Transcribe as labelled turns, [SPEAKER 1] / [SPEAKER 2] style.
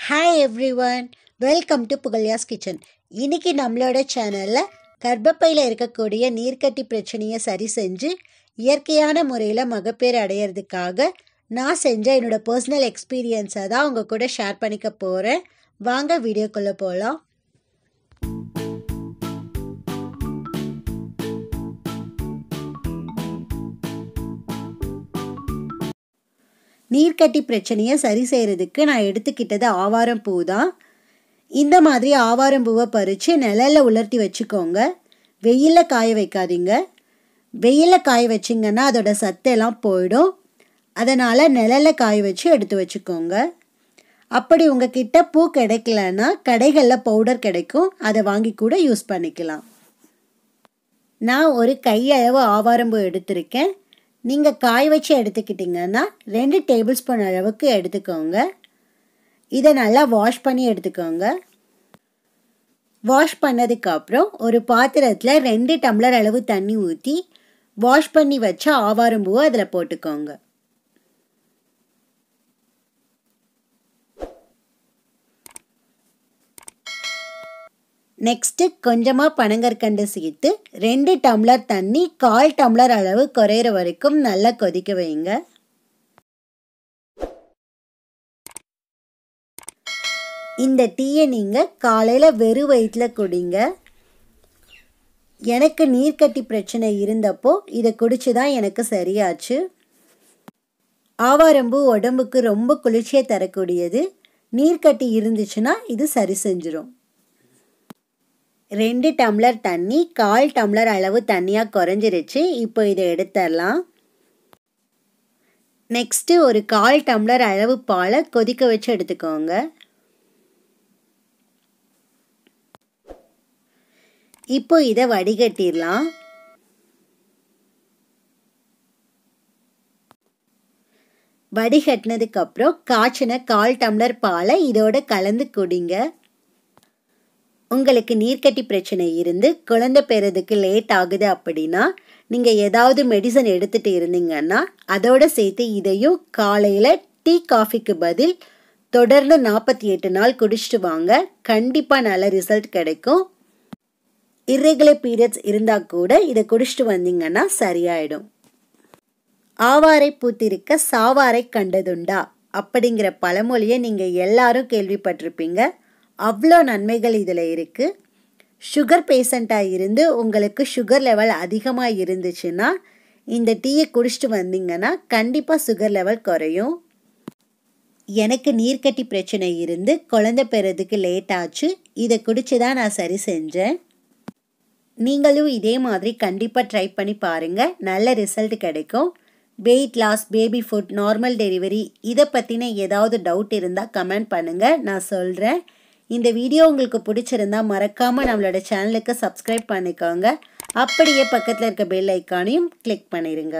[SPEAKER 1] Hi everyone, welcome to Pugazhyas kitchen. இன்னைக்கு நம்மளோட சேனல்ல கர்ப்பப்பையில இருக்கக்கூடிய நீர்க்கட்டி பிரச்சனையை சரி செஞ்சு இயற்கையான முறையில் மகப்பேறு அடையிறதுக்காக நான் செஞ்ச என்னோட பர்சனல் எக்ஸ்பீரியன்ஸை தான் உங்க கூட ஷேர் பண்ணிக்க போகிறேன். வாங்க வீடியோக்குள்ளே போகலாம். நீர்க்கட்டி பிரச்சனையை சரி செய்கிறதுக்கு நான் எடுத்துக்கிட்டது ஆவாரம்பூ தான். இந்த மாதிரி ஆவாரம்பூவை பறித்து நிழலில் உலர்த்தி வச்சுக்கோங்க. வெயிலில் காய வைக்காதீங்க. வெயிலில் காய வச்சிங்கன்னா அதோட சத்தெல்லாம் போயிடும். அதனால் நிழலில் காய வச்சு எடுத்து வச்சுக்கோங்க. அப்படி உங்ககிட்ட பூ கிடைக்கலன்னா கடைகளில் பவுடர் கிடைக்கும், அதை வாங்கி கூட யூஸ் பண்ணிக்கலாம். நான் ஒரு கையளவு ஆவாரம்பூ எடுத்திருக்கேன். நீங்கள் காய வச்சு எடுத்துக்கிட்டிங்கன்னா 2 டேபிள் ஸ்பூன் அளவுக்கு எடுத்துக்கோங்க. இதை நல்லா வாஷ் பண்ணி எடுத்துக்கோங்க. வாஷ் பண்ணதுக்கப்புறம் ஒரு பாத்திரத்தில் 2 டம்ளர் அளவு தண்ணி ஊற்றி வாஷ் பண்ணி வச்ச ஆவாரம்பூவை அதில் போட்டுக்கோங்க. நெக்ஸ்ட்டு கொஞ்சமாக பனங்கற்கண்டு சேர்த்து 2 டம்ளர் தண்ணி 1/4 டம்ளர் அளவு குறையிற வரைக்கும் நல்லா கொதிக்க வைங்க. இந்த டீயை நீங்கள் காலையில் வெறும் வயிற்றில் குடிங்க. எனக்கு நீர்க்கட்டி பிரச்சனை இருந்தப்போ இதை குடிச்சு தான் எனக்கு சரியாச்சு. ஆவாரம்பூ உடம்புக்கு ரொம்ப குளிர்ச்சியை தரக்கூடியது. நீர்க்கட்டி இருந்துச்சுன்னா இது சரி செஞ்சிடும். 2 டம்ளர் தண்ணி 1/4 டம்ளர் அளவு தண்ணியாக குறைஞ்சிருச்சு. இப்போ இதை எடுத்துடலாம். நெக்ஸ்ட்டு ஒரு 1/4 டம்ளர் அளவு பாலை கொதிக்க வச்சு எடுத்துக்கோங்க. இப்போ இதை வடிகட்டிடலாம். வடிகட்டினதுக்கப்புறம் காய்ச்சின 1/4 டம்ளர் பாலை இதோட கலந்து குடிங்க. உங்களுக்கு நீர்க்கட்டி பிரச்சனை இருந்து குழந்தை பெறதுக்கு லேட் ஆகுது அப்படின்னா நீங்கள் ஏதாவது மெடிசன் எடுத்துகிட்டு இருந்தீங்கன்னா அதோடு சேர்த்து இதையும் காலையில் டீ காஃபிக்கு பதில் தொடர்ந்து 48 நாள் குடிச்சிட்டு வாங்க. கண்டிப்பாக நல்ல ரிசல்ட் கிடைக்கும். irregular பீரியட்ஸ் இருந்தால் கூட இதை குடிச்சிட்டு வந்தீங்கன்னா சரியாயிடும். ஆவாரை பூத்திருக்க சாவாரை கண்டதுண்டா அப்படிங்கிற பழமொழியை நீங்கள் எல்லாரும் கேள்விப்பட்டிருப்பீங்க. அவ்வளோ நன்மைகள் இதில் இருக்குது. சுகர் பேஷண்ட்டாக இருந்து உங்களுக்கு சுகர் லெவல் அதிகமாக இருந்துச்சுன்னா இந்த டீயை குடிச்சிட்டு வந்தீங்கன்னா கண்டிப்பாக சுகர் லெவல் குறையும். எனக்கு நீர்க்கட்டி பிரச்சனை இருந்து குழந்தை பெறதுக்கு லேட் ஆச்சு. இதை குடிச்சு தான் நான் சரி செஞ்சேன். நீங்களும் இதே மாதிரி கண்டிப்பாக ட்ரை பண்ணி பாருங்கள். நல்ல ரிசல்ட் கிடைக்கும். Weight loss, baby food, normal delivery இதை பற்றின ஏதாவது டவுட் இருந்தால் கமெண்ட் பண்ணுங்கள், நான் சொல்கிறேன். இந்த வீடியோ உங்களுக்கு பிடிச்சிருந்தா மறக்காமல் நம்மளோட சேனலுக்கு சப்ஸ்கிரைப் பண்ணிக்கோங்க. அப்படியே பக்கத்தில் இருக்க பெல் ஐக்கானையும் கிளிக் பண்ணிடுங்க.